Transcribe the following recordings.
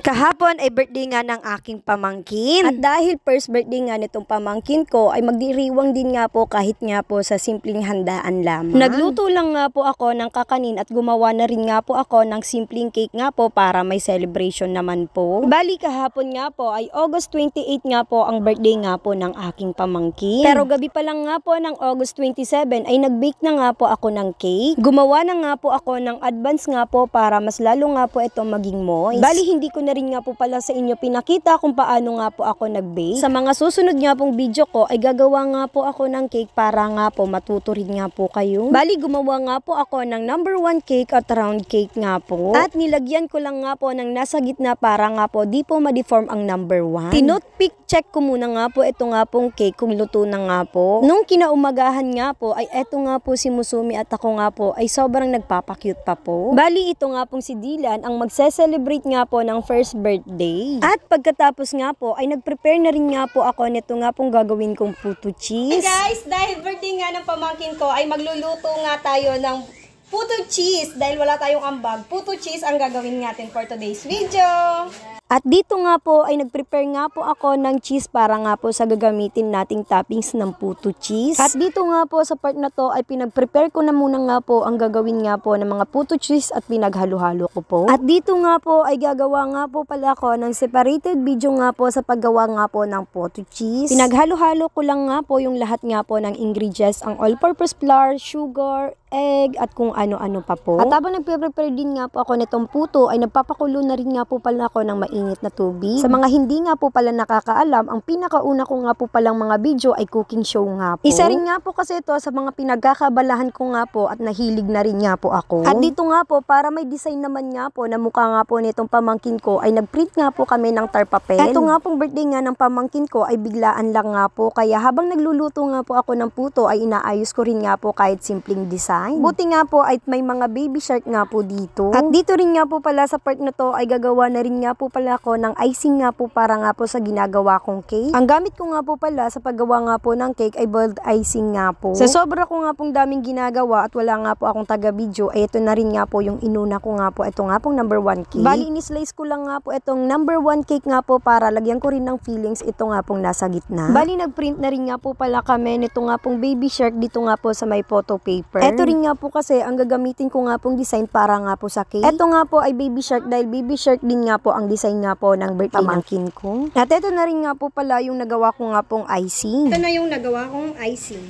Kahapon ay birthday nga ng aking pamangkin. At dahil first birthday nga nitong pamangkin ko, ay magdiriwang din nga po kahit nga po sa simpleng handaan lamang. Nagluto lang nga po ako ng kakanin at gumawa na rin nga po ako ng simpleng cake nga po para may celebration naman po. Bali kahapon nga po ay August 28 nga po ang birthday nga po ng aking pamangkin. Pero gabi pa lang nga po ng August 27 ay nag-bake na nga po ako ng cake. Gumawa na nga po ako ng advance nga po para mas lalo nga po ito maging moist. Bali hindi ko na rin nga po pala sa inyo pinakita kung paano nga po ako nag-bake. Sa mga susunod nga pong video ko ay gagawa nga po ako ng cake para nga po matuto rin nga po kayo. Bali gumawa nga po ako ng number 1 cake at round cake nga po. At nilagyan ko lang nga po ng nasa gitna para nga po di po ma-deform ang number 1. Tinutpick check ko muna nga po ito nga pong cake kung luto na nga po. Nung kinaumagahan nga po ay eto nga po si Musumi at ako nga po ay sobrang nagpapakyut pa po. Bali ito nga pong si Dylan ang magse-celebrate nga po ng first birthday. At pagkatapos nga po ay nag-prepare na rin nga po ako nito nga pong gagawin kong puto cheese. Hey guys, dahil birthday nga ng pamangkin ko ay magluluto nga tayo ng puto cheese. Dahil wala tayong ambag, puto cheese ang gagawin natin for today's video. At dito nga po ay nag-prepare nga po ako ng cheese para nga po sa gagamitin nating toppings ng puto cheese. At dito nga po sa part na to ay pinag-prepare ko na muna nga po ang gagawin nga po ng mga puto cheese at pinaghalo-halo ko po. At dito nga po ay gagawa nga po pala ako ng separated video nga po sa paggawa nga po ng puto cheese. Pinaghalo-halo ko lang nga po yung lahat nga po ng ingredients, ang all-purpose flour, sugar, egg, at kung ano-ano pa po. At habang nagpe-prepare din nga po ako nitong puto ay nagpapakulo na rin nga po pala ako ng mainit na tubig. Sa mga hindi nga po pala nakakaalam, ang pinakauna ko nga po palang mga video ay cooking show nga po. Isa rin nga po kasi ito sa mga pinagkakabalahan ko nga po at nahilig na rin nga po ako. At dito nga po, para may design naman nga po na mukha nga po nitong pamangkin ko, ay nag-print nga po kami ng tar papel. Ito nga pong birthday nga ng pamangkin ko ay biglaan lang nga po, kaya habang nagluluto nga po ako ng puto ay inaayos ko rin nga po kahit simpleng design. Buti nga po ay may mga baby shark nga po dito. At dito rin nga po pala sa part na to ay gagawa na rin nga po pala ako ng icing nga po para nga po sa ginagawa kong cake. Ang gamit ko nga po pala sa paggawa nga po ng cake ay boiled icing nga po. Sa sobra ko nga pong daming ginagawa at wala nga po akong taga-video ay ito na rin nga po yung inuna ko nga po. Ito nga pong number 1 cake. Bali ini-slice ko lang nga po itong number 1 cake nga po para lagyan ko rin ng fillings. Ito nga pong nasa gitna. Bali nag-print na rin nga po pala kami nito nga pong baby shark dito nga po sa may photo paper. Ito rin nga po kasi ang gagamitin ko nga pong design para nga po sa cake. Ito nga po ay baby shark dahil baby shark din nga po ang design nga po ng birthday pamangkin ko. At ito na rin nga po pala yung nagawa ko nga pong icing. Ito na yung nagawa kong icing.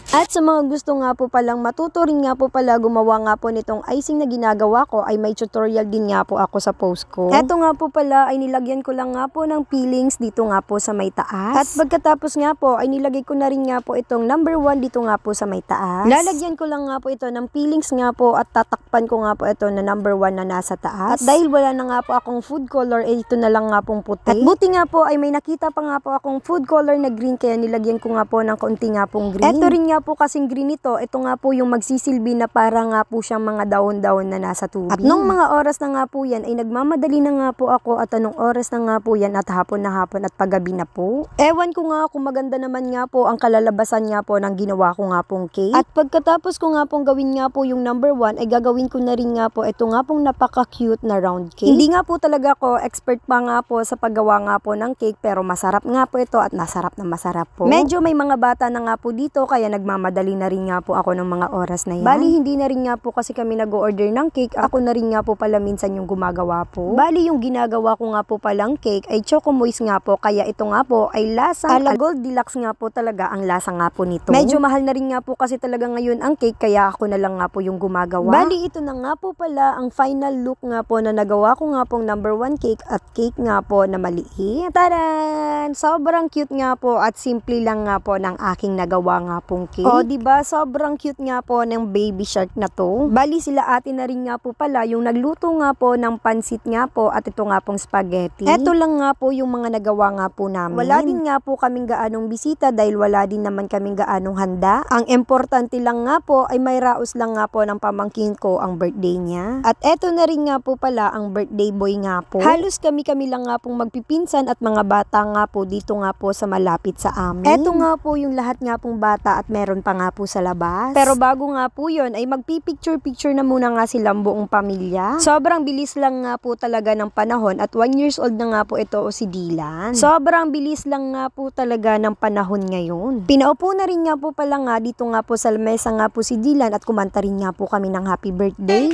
At sa mga gusto nga po palang matuto rin nga po pala gumawa nga po nitong icing na ginagawa ko ay may tutorial din nga po ako sa post ko. Eto nga po pala ay nilagyan ko lang nga po ng fillings dito nga po sa may taas. At pagkatapos nga po ay nilagay ko na rin nga po itong number 1 dito nga po sa may taas. Lalagyan ko lang nga po ito ng fillings nga po at tatakpan ko nga po ito na number 1 na nasa taas. At dahil wala na nga po akong food color ito na lang nga pong puti. At buti nga po ay may nakita pa nga po akong food color na green kaya nilagyan ko nga po ng kaunti nga pong green. Eto rin nga po kasing green ito nga po yung magsisilbi na para nga po siyang mga dahon-dahon na nasa tubig. At nung mga oras na nga po yan ay nagmamadali na nga po ako at anong oras na nga po yan at hapon na hapon at paggabi na po. Ewan ko nga kung maganda naman nga po ang kalalabasan nga po ng ginawa ko nga pong cake. At pagkatapos ko nga pong gawin nga po yung number 1 ay gagawin ko na rin nga po ito nga pong napaka-cute na round cake. Hindi nga po talaga ako expert pa nga po sa paggawa nga po ng cake pero masarap nga po ito at nasarap na masarap po. Medyo may mga bata na nga po dito kaya nagmamadali na rin nga po ako ng mga oras na yan. Bali, hindi na rin nga po kasi kami nag-order ng cake. Ako na rin nga po pala minsan yung gumagawa po. Bali, yung ginagawa ko nga po palang cake ay choco moist nga po. Kaya ito nga po ay lasang Goldilocks nga po talaga ang lasa nga po nito. Medyo mahal na rin nga po kasi talaga ngayon ang cake. Kaya ako na lang nga po yung gumagawa. Bali, ito na nga po pala ang final look nga po na nagawa ko nga pong number 1 cake at cake nga po na maliit. Taran! Sobrang cute nga po at simple lang nga po ng aking nagawa nga pong cake. O, diba? Sobrang cute nga po ng baby shark na to. Bali sila ate na rin nga po pala yung nagluto nga po ng pansit nga po at ito nga pong spaghetti. Ito lang nga po yung mga nagawa nga po namin. Wala din nga po kaming gaanong bisita dahil wala din naman kaming gaanong handa. Ang importante lang nga po ay may raos lang nga po ng pamangkin ko ang birthday niya. At eto na rin nga po pala ang birthday boy nga po. Halos kami lang nga pong magpipinsan at mga bata nga po dito nga po sa malapit sa amin. Eto nga po yung lahat nga pong bata at meron meron pa nga po sa labas. Pero bago nga po yun, ay magpipicture-picture na muna nga silang buong pamilya. Sobrang bilis lang nga po talaga ng panahon at 1 years old na nga po ito o si Dylan. Sobrang bilis lang nga po talaga ng panahon ngayon. Pinaupo na rin nga po pala nga dito nga po sa mesa nga po si Dylan at kumanta rin nga po kami ng happy birthday.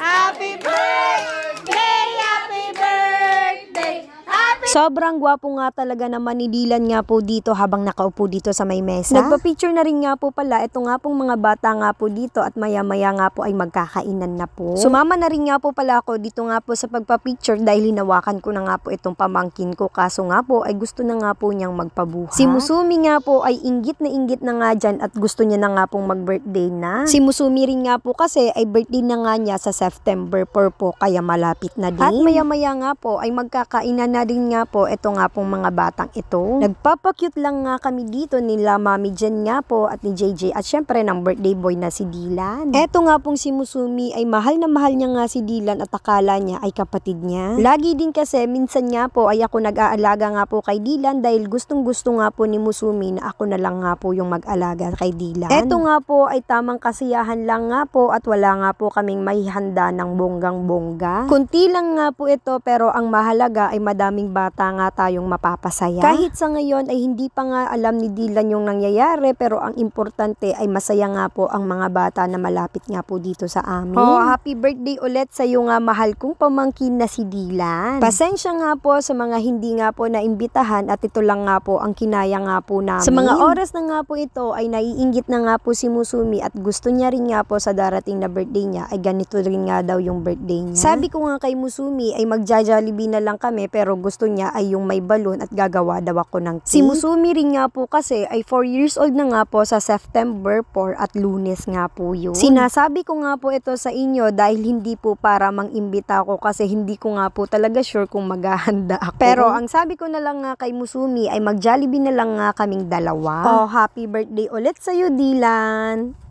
Happy birthday, happy birthday, happy... Sobrang gwapo nga talaga naman ni Dylan nga po dito habang nakaupo dito sa may mesa. Nagpa-picture na rin nga po pala ito nga pong mga bata nga po dito at maya-maya nga po ay magkakainan na po. Sumama na rin nga po pala ako dito nga po sa pagpa-picture dahil hinawakan ko na nga po itong pamangkin ko kaso nga po ay gusto na nga po niyang magpabuha. Si Musumi nga po ay inggit na nga dyan at gusto niya na nga pong mag-birthday na. Si Musumi rin nga po kasi ay birthday na nga niya sa September 4 po kaya malapit na din. At maya-maya nga po ay magkakainan na din nga po ito nga pong mga batang ito. Nagpapakute lang nga kami dito nila Mami Jen nga po at ni JJ at syempre ng birthday boy na si Dylan. Eto nga pong si Musumi ay mahal na mahal niya nga si Dylan at akala niya ay kapatid niya. Lagi din kasi minsan nga po ay ako nag-aalaga nga po kay Dylan dahil gustong gusto nga po ni Musumi na ako na lang nga po yung mag-alaga kay Dylan. Eto nga po ay tamang kasiyahan lang nga po at wala nga po kaming maihanda ng bonggang-bongga. Kunti lang nga po ito pero ang mahalaga ay madaming bata nga tayong mapapasaya. Kahit sa ngayon ay hindi pa nga alam ni Dylan yung nangyayari pero ang importante ay masaya nga po ang mga bata na malapit nga po dito sa amin. Oh, happy birthday ulit sa iyo nga mahal kong pamangkin na si Dylan. Pasensya nga po sa mga hindi nga po naimbitahan at ito lang nga po ang kinaya nga po namin. Sa mga oras na nga po ito ay naiinggit na nga po si Musumi at gusto niya rin nga po sa darating na birthday niya ay ganito rin nga daw yung birthday niya. Sabi ko nga kay Musumi ay magja-Jollibee na lang kami pero gusto niya ay yung may balon at gagawa daw ako ng cake. Si Musumi rin nga po kasi ay 4 years old na nga po sa September 4 at Lunes nga po yun. Sinasabi ko nga po ito sa inyo dahil hindi po para mang-imbita ko kasi hindi ko nga po talaga sure kung maghahanda ako. Pero ang sabi ko na lang nga kay Musumi ay mag-Jollibee na lang nga kaming dalawa. Oh, happy birthday ulit sa'yo, Dylan!